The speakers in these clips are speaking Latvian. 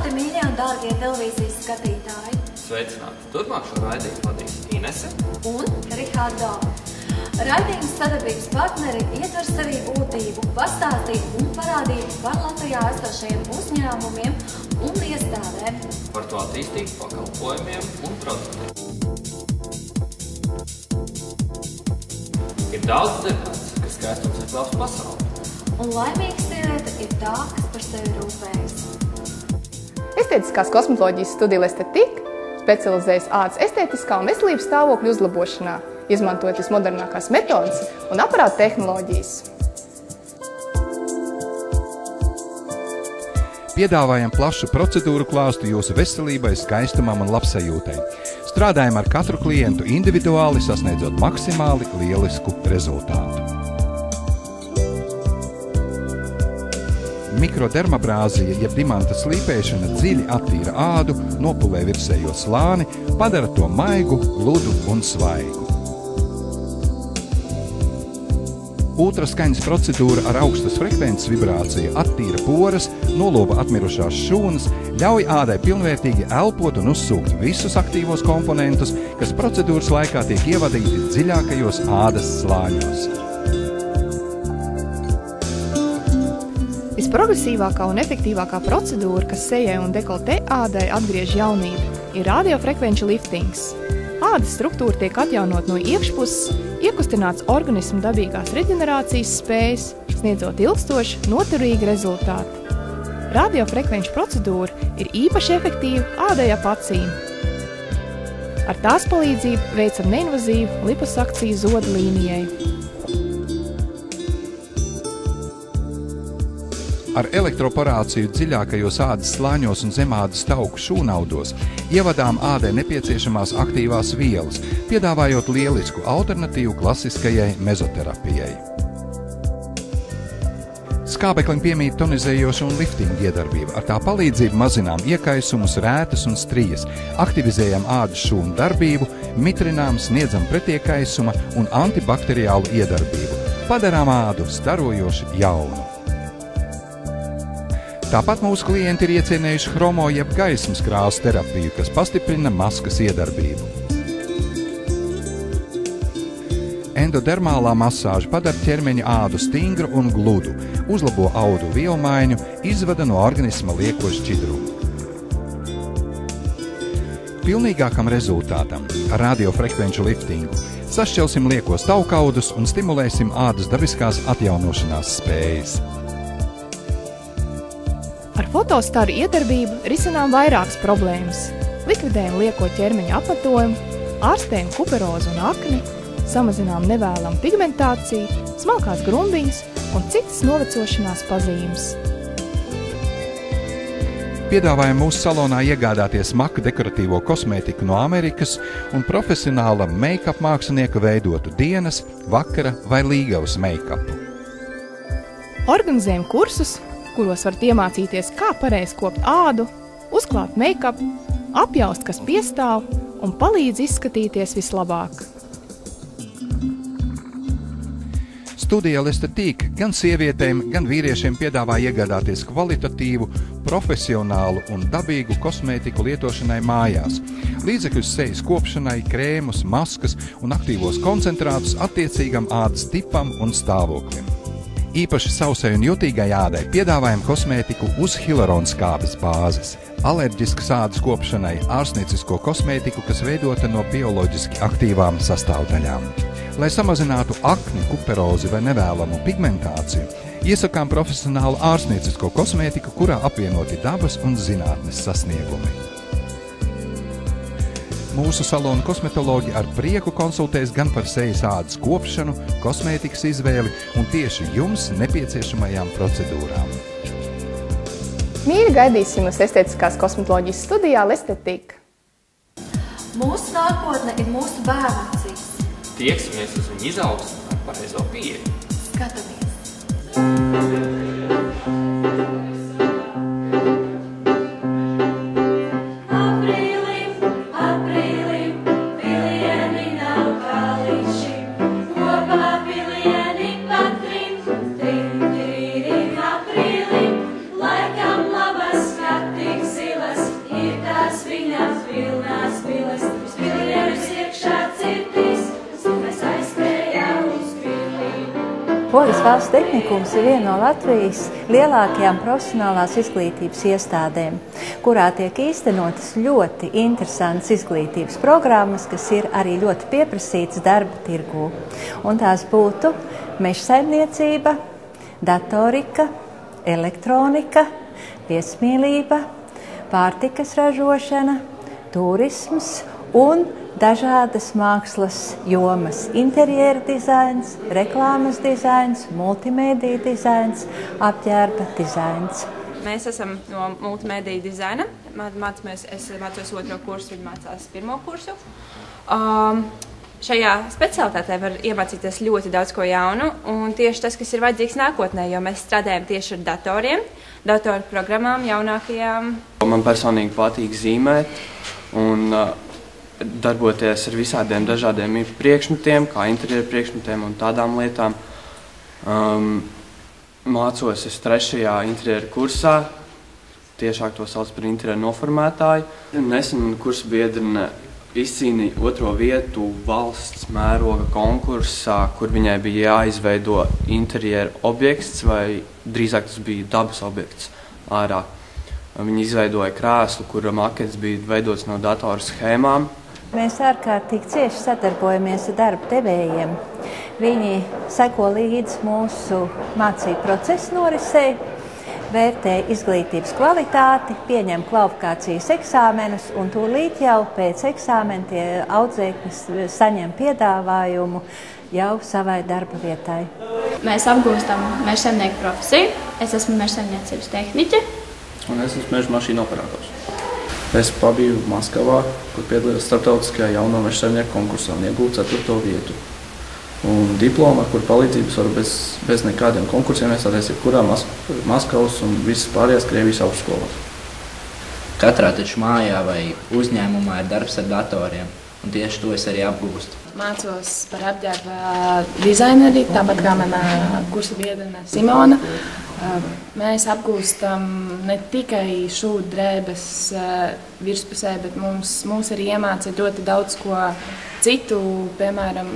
Sveicināti, mīļie un dārgie televīzijas skatītāji! Sveicināti! Turpmāk šo raidījumu vadīs Inese un Rihardo. Raidījums sadarbības partneri ietver sevī būtību, pastāstīt un parādīt par Latvijā esošajiem uzņēmumiem un iestādēm. Par to attīstību pakalpojumiem un produktiem. Ir daudz dzirdēts, ka skaistums ir glābs pasauli. Un laimīga sieviete ir tā, kas par sevi rūpējas. Estētiskās kosmetoloģijas studija Lestetik specializējas ādas estētiskā un veselības stāvokļa uzlabošanā, izmantojot vismodernākās metodas un aparātu tehnoloģijas. Piedāvājam plašu procedūru klāstu jūsu veselībai, skaistumam un labsajūtai. Strādājam ar katru klientu individuāli, sasniedzot maksimāli lielisku rezultātu. Mikrodermabrāzija, jeb dimanta slīpēšana, dziļi attīra ādu, nopulē virsējo slāni, padara to maigu, gludu un svaigu. Ultraskaņas procedūra ar augstas frekvences vibrāciju attīra poras, noloba atmirušās šūnas, ļauj ādai pilnvērtīgi elpot un uzsūkt visus aktīvos komponentus, kas procedūras laikā tiek ievadīti dziļākajos ādas slāņos. Visprogresīvākā un efektīvākā procedūra, kas sejai un dekoltē ādai atgriež jaunību, ir radiofrekvenču liftings. Ādas struktūra tiek atjaunot no iekšpuses, iekustināts organismu dabīgās reģenerācijas spējas, sniedzot ilgstoši, noturīgi rezultāti. Radiofrekvenču procedūra ir īpaši efektīva ādai ap acīm. Ar tās palīdzību veicam neinvazīvu liposakciju zoda līnijai. Ar elektroporāciju dziļākajos ādas slāņos un zemādas tauku šūnaudos ievadām ādai nepieciešamās aktīvās vielas, piedāvājot lielisku alternatīvu klasiskajai mezoterapijai. Skābeklim piemīt tonizējoša un liftinga iedarbība. Ar tā palīdzību mazinām iekaisumus, rētas un strijas, aktivizējam ādas šūnu darbību, mitrinām, sniedzam pretiekaisuma un antibakteriālu iedarbību. Padarām ādu starojoši jaunu. Tāpat mūsu klienti ir iecienējuši chromo jeb gaismas krāsu terapiju, kas pastiprina maskas iedarbību. Endodermālā masāža padara ķermeņa ādu stingru un gludu, uzlabo audu vielmaiņu, izvada no organisma lieko šķidrumu. Pilnīgākam rezultātam ar radiofrekvenču liftingu sašķelsim liekos taukaudus un stimulēsim ādas dabiskās atjaunošanās spējas. Ar fotostaru iedarbību risinām vairākas problēmas. Likvidējam lieko ķermeņa apmetojumu, ārstējam kuperozu un akni, samazinām nevēlamu pigmentāciju, smalkās grumbiņas un citas novecošanās pazīmes. Piedāvājam mūsu salonā iegādāties smaku dekoratīvo kosmētiku no Amerikas un profesionāla make-up mākslinieka veidotu dienas, vakara vai līgavas make-upu. Organizējam kursus, kuros varat iemācīties, kā pareizi kopt ādu, uzklāt make-up, apjaust, kas piestāv un palīdz izskatīties vislabāk. Studija Lestetik gan sievietēm, gan vīriešiem piedāvā iegādāties kvalitatīvu, profesionālu un dabīgu kosmētiku lietošanai mājās, līdzekļus sejas kopšanai, krēmus, maskas un aktīvos koncentrātus attiecīgam ādas tipam un stāvoklim. Īpaši sausai un jutīgai ādai piedāvājam kosmētiku uz hialuronskābes bāzes, alerģiskas ādas kopšanai, ārstniecisko kosmētiku, kas veidota no bioloģiski aktīvām sastāvdaļām. Lai samazinātu akni, kuperozi vai nevēlamu pigmentāciju, iesakām profesionālu ārstniecisko kosmētiku, kurā apvienoti dabas un zinātnes sasniegumi. Mūsu salona kosmetoloģi ar prieku konsultēs gan par sejas ādas kopšanu, kosmētikas izvēli un tieši jums nepieciešamajām procedūrām. Mīļi gaidīsim uz estētiskās kosmetoloģijas studijā Lestetik. Mūsu nākotne ir mūsu bērnu acīs. Tieksimies uz viņu izaugsmu ar pareizo pieeju. Skatamies! Laikam labas, kad tik zila Ogres valsts tehnikums ir viena no Latvijas lielākajām profesionālās izglītības iestādēm, kurā tiek īstenotas ļoti interesantas izglītības programmas, kas ir arī ļoti pieprasītas darba tirgū. Un tās būtu mežsaimniecība, datorika, elektronika, viesmīlība, pārtikas ražošana, turisms un dažādas mākslas jomas - interjera dizains, reklāmas dizains, multimēdija dizains, apģērba dizains. Mēs esam no multimēdija dizaina. Es mācos 2. kursu, viņi mācās 1. kursu. Šajā specialitātē var iemācīties ļoti daudz ko jaunu, un tieši tas, kas ir vajadzīgs nākotnē, jo mēs strādājam tieši ar datoriem, datoru programmām jaunākajām. Man personīgi patīk zīmēt un darboties ar visādiem dažādiem priekšmetiem, kā interjeru priekšmetiem un tādām lietām. Mācos es 3. interjeru kursā, tiešāk to sauc par interjeru noformētāju. Nesen kursa biedrine izcīnīja 2. vietu valsts mēroga konkursā, kur viņai bija jāizveido interjeru objekts, vai drīzāk tas bija dabas objekts ārā. Viņi izveidoja krēslu, kura makets bija veidots no datoru schēmām. Mēs ārkārtīgi cieši sadarbojamies ar darba devējiem. Viņi seko līdz mūsu mācību procesu norisei, vērtē izglītības kvalitāti, pieņem kvalifikācijas eksāmenus, un tūlīt jau pēc eksāmena tie audzēkņi saņem piedāvājumu jau savai darba vietai. Mēs apgūstam mežsaimnieku profesiju. Es esmu mežsaimniecības tehniķe. Un es esmu meža mašīnu operators. Es pabiju Maskavā, kur piedalījos starptautiskajā jauno mežsaimnieku konkursā un iegūtu 4. vietu. Un diplomu, ar kuru palīdzību varu bez nekādiem konkursiem iestāties jebkurā Maskavas un visas pārējās Krievijas augstskolās. Katrā taču mājā vai uzņēmumā ir darbs ar datoriem, un tieši to es arī apgūstu. Mācos par apģērba dizaineri, tāpat kā mana kursa biedrene Simona. Mēs apgūstam ne tikai šūdu drēbes virspusē, bet mums arī iemāca ļoti daudz ko citu, piemēram,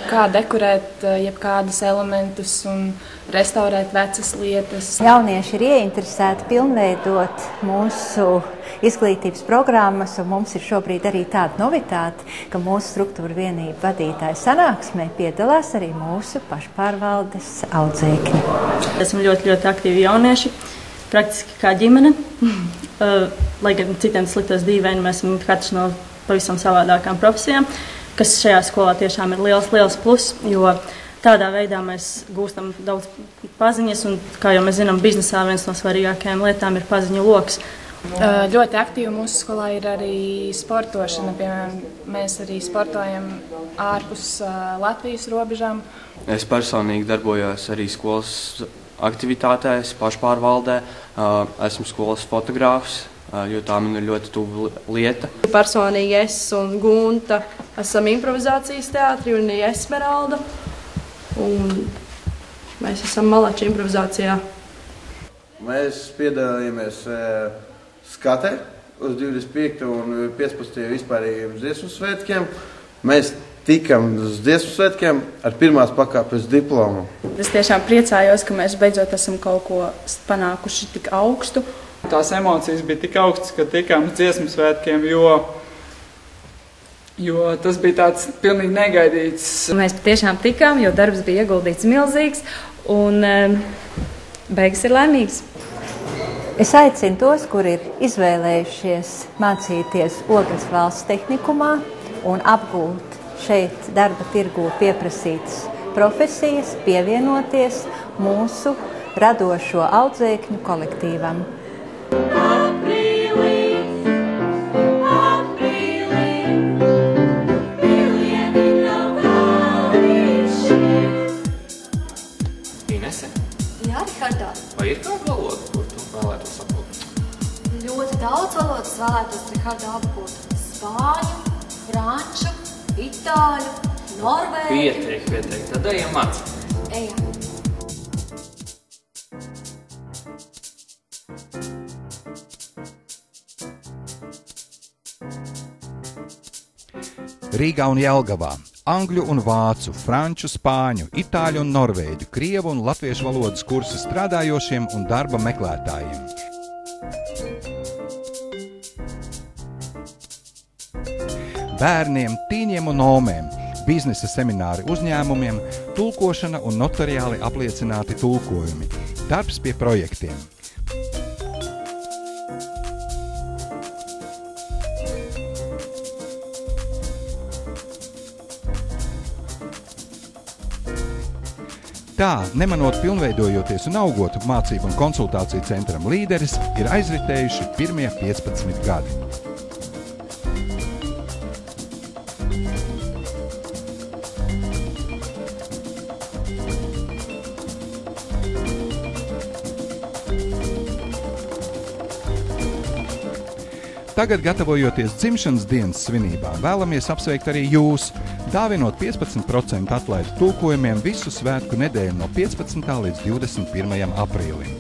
kā dekorēt jebkādus elementus un restaurēt vecas lietas. Jaunieši ir ieinteresēti pilnveidot mūsu izglītības programmas, un mums ir šobrīd arī tāda novitāte, ka mūsu struktūra vienību vadītāju sanāksmē piedalās arī mūsu pašpārvaldes audzēkņi. Esam ļoti aktīvi jaunieši, praktiski kā ģimene. Lai gan citiem tas liktos dīvaini, mēs esam katrs no pavisam savādākām profesijām, kas šajā skolā tiešām ir liels plus, jo tādā veidā mēs gūstam daudz paziņas, un, kā jau mēs zinām, biznesā viens no svarīgākajām lietām ir paziņu loks. Ļoti aktīvi mūsu skolā ir arī sportošana. Piemēram, mēs arī sportojam ārpus Latvijas robežām. Es personīgi darbojos arī skolas aktivitātēs, pašpārvaldē. Esmu skolas fotogrāfs, jo tā man ir ļoti tuva lieta. Personīgi es un Gunta esam improvizācijas teātri un Esmeralda. Un mēs esam malači improvizācijā. Mēs piedalījāmies skatē uz 25. un 15. vispārīgiem dziesmu svētkiem. Mēs tikam uz dziesmu svētkiem ar pirmās pakāpes diplomu. Es tiešām priecājos, ka mēs beidzot esam kaut ko panākuši tik augstu. Tās emocijas bija tik augstas, ka tikām uz dziesmu svētkiem, jo tas bija tāds pilnīgi negaidīts. Mēs patiešām tikām, jo darbs bija ieguldīts milzīgs un beigas ir laimīgs. Es aicinu tos, kuri ir izvēlējušies mācīties Ogres valsts tehnikumā un apgūt šeit darba tirgū pieprasītas profesijas, pievienoties mūsu radošo audzēkņu kolektīvam. Inese? Jā, Rihardā. Vai ir kāda valoda, kur tu vēlētos apgūt? Ļoti daudz valodas vēlētos, Rihardā, apgūt. Spāņu, franču, itāļu, norvēģu. Pietiek. Tad ejam mācīt. Ejam. Rīgā un Jelgavā, angļu un vācu, franču, spāņu, itāļu un norvēģu, krievu un latviešu valodas kursu strādājošiem un darba meklētājiem. Bērniem, tīņiem un omēm, biznesa semināri uzņēmumiem, tulkošana un notariāli apliecināti tulkojumi, darbs pie projektiem. Tā, nemanot pilnveidojoties un augot mācību un konsultāciju centram līderis, ir aizritējuši pirmie 15 gadi. Tagad, gatavojoties dzimšanas dienas svinībām, vēlamies apsveikt arī jūs, dāvinot 15% atlaidu tulkojumiem visu svētku nedēļu no 15. līdz 21. aprīlim.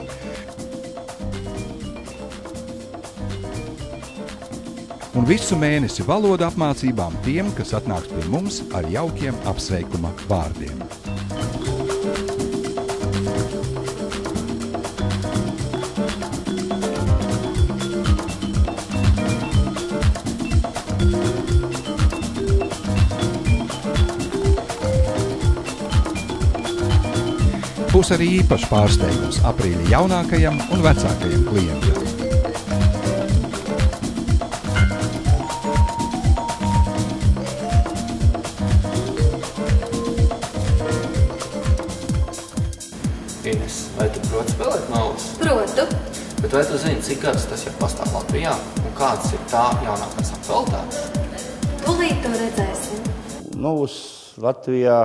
Un visu mēnesi valodu apmācībām tiem, kas atnāks pie mums ar jaukiem apsveikuma vārdiem. Būs arī īpašs pārsteigums aprīļa jaunākajam un vecākajam klientam. Ines, vai tu proti spēlēt naudas? Protu. Bet vai tu zini, cik gadus tas jau pastāv Latvijā un kāds ir tā jaunākās aktualitātes? Tūlīt to redzēsim. Novus Latvijā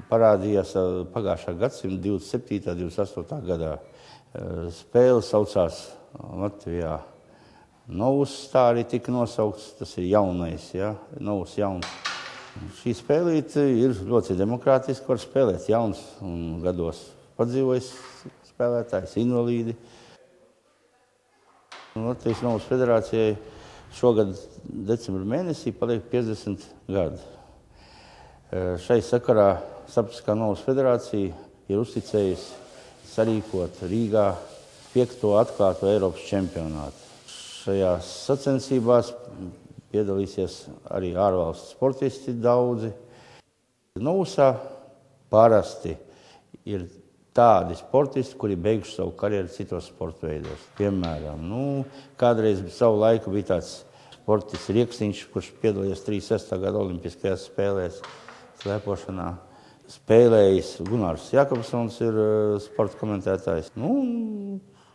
parādījās pagājušā gadsimta 27. 28. gadā. Spēle saucās Latvijā Novus, tā arī tika nosaukts, tas ir jaunais, ja? Novus jauns. Šī spēlīte ir ļoti demokrātiski, var spēlēt jauns un gados padzīvojis spēlētājs, invalīdi. Latvijas Novus federācijai šogad decembra mēnesī paliek 50 gadi. Šai sakarā Starptautiskā Novus federācija ir uzticējusi sarīkot Rīgā 5. atklāto Eiropas čempionātu. Šajās sacensībās piedalīsies arī ārvalstu sportisti daudzi. Novusā parasti ir tādi sportisti, kuri beiguši savu karjeru citos sporta veidos. Piemēram, kādreiz savu laiku bija tāds sportists Rieksniņš, kurš piedalījies 36. gada olimpiskajās spēlēs slēpošanā. Spēlējis Gunārs Jakobsons ir sporta komentētājs.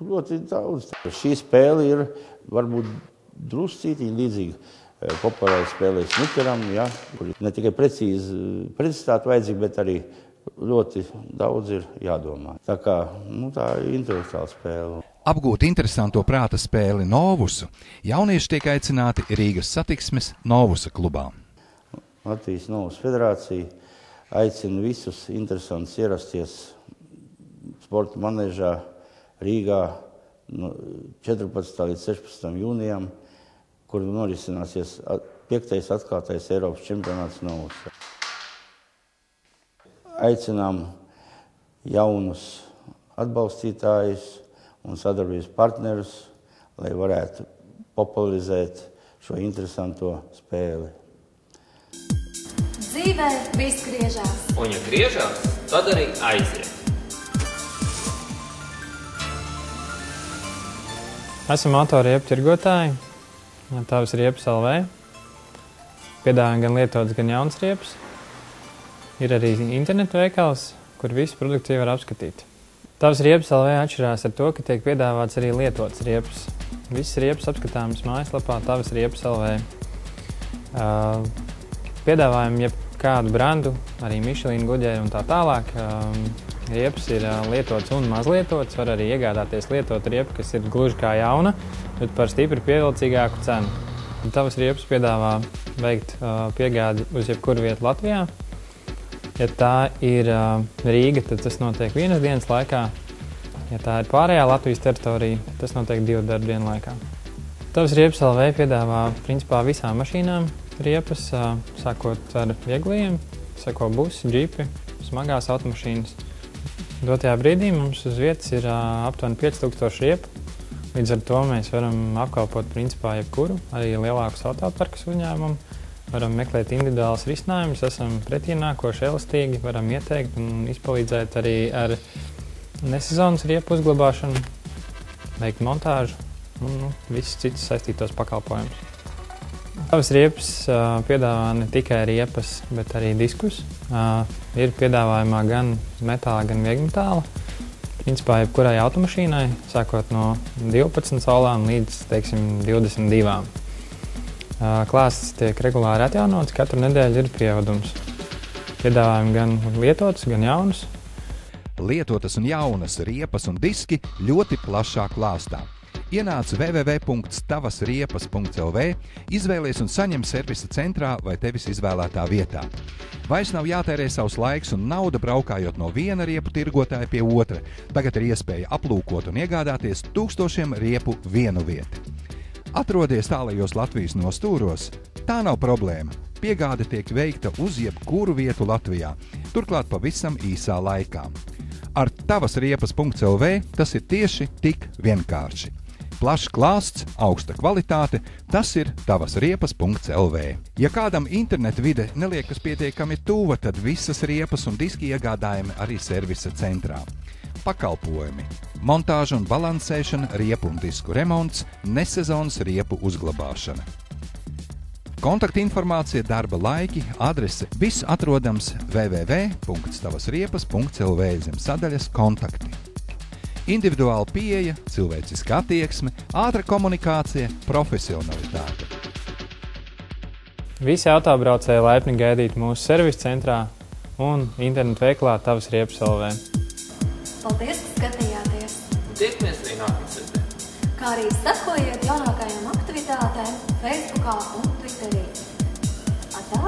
Ļoti daudz. Šī spēle ir varbūt druscītiņi līdzīga populārai spēlē snukeram, ja, kur ne tikai precizitāte vajadzīga, bet arī ļoti daudz ir jādomā. Tā kā, tā ir intelektuāla spēle. Apgūt interesanto prāta spēli Novusu jaunieši tiek aicināti Rīgas satiksmes Novusa klubā. Latvijas Novus federācija aicina visus interesantus ierasties sporta manežā Rīgā 14. līdz 16. jūnijam, kur norisināsies 5. atklātais Eiropas čempionāts Novusā. Aicinām jaunus atbalstītājus un sadarbības partnerus, lai varētu popularizēt šo interesanto spēli. Dzīvē viss griežās. Un ja griežās, tad arī aiziet. Esam autoriepu tirgotāji, Tavas riepas LV. Piedāvājam gan lietotas, gan jaunas riepas. Ir arī internetu veikals, kur visi produkti var apskatīt. Tavas riepas LV atšķirās ar to, ka tiek piedāvāts arī lietotas riepas. Visas riepas apskatāmas mājaslapā Tavas riepas LV. Piedāvājam jebkādu brandu, arī Michelin, Goodyear un tā tālāk. Riepas ir lietotas un mazlietotas. Var arī iegādāties lietotu riepu, kas ir gluži kā jauna, bet par stipri pievilcīgāku cenu. Tavas riepas piedāvā veikt piegādi uz jebkuru vietu Latvijā. Ja tā ir Rīga, tad tas notiek vienas dienas laikā. Ja tā ir pārējā Latvijas teritorija, tas notiek 2 darba dienu laikā. Tavas riepas LV piedāvā principā visām mašīnām, riepas, sākot ar viegliem, seko busi, džipi, smagās automašīnas. Dotajā brīdī mums uz vietas ir aptuveni 5000 riepu. Līdz ar to mēs varam apkalpot principā jebkuru, arī lielākus autoparkus uzņēmumu. Varam meklēt individuālus risinājumus, esam pretīnākoši, elastīgi, varam ieteikt un izpalīdzēt arī ar nesezonas riepu uzglabāšanu, veikt montāžu un visus citus saistītos pakalpojumus. Tavas riepas piedāvā ne tikai riepas, bet arī diskus. Ir piedāvājumā gan metāla, gan viegmetāla. Principā jebkurai automašīnai, sākot no 12 solām līdz, teiksim, 22. Klāsts tiek regulāri atjaunots, katru nedēļu ir pievedums. Piedāvājumi gan lietotas, gan jaunas. Lietotas un jaunas riepas un diski ļoti plašā klāstā. Ienāc www.tavasriepas.lv, izvēlies un saņem servisa centrā vai tevis izvēlētā vietā. Vairs nav jātērē savs laiks un nauda braukājot no viena riepu tirgotāja pie otra. Tagad ir iespēja aplūkot un iegādāties tūkstošiem riepu vienu vietu. Atrodies tālajos Latvijas nostūros? Tā nav problēma. Piegāde tiek veikta uz jebkuru vietu Latvijā, turklāt pavisam īsā laikā. Ar tavasriepas.lv tas ir tieši tik vienkārši. Plašs klāsts, augsta kvalitāte, tas ir tavasriepas.lv. Ja kādam interneta vide neliekas pietiekami tuva, tad visas riepas un diski iegādājami arī servisa centrā. Pakalpojumi, montāža un balansēšana, riepu un disku remonts, nesezonas riepu uzglabāšana. Kontaktinformācija, darba laiki, adrese, viss atrodams www.tavasriepas.lv zem sadaļas kontakti. Individuāla pieeja, cilvēciska attieksme, ātra komunikācija, profesionalitāte. Visi autobraucēji laipni gaidīt mūsu servisa centrā un internetu veiklā Tavasriepas.lv. Paldies, ka skatījāties! Tiekamies arī nākamā sestdien. Kā arī sekojiet jaunākajām aktivitātēm Facebookā un Twitterī. Atā!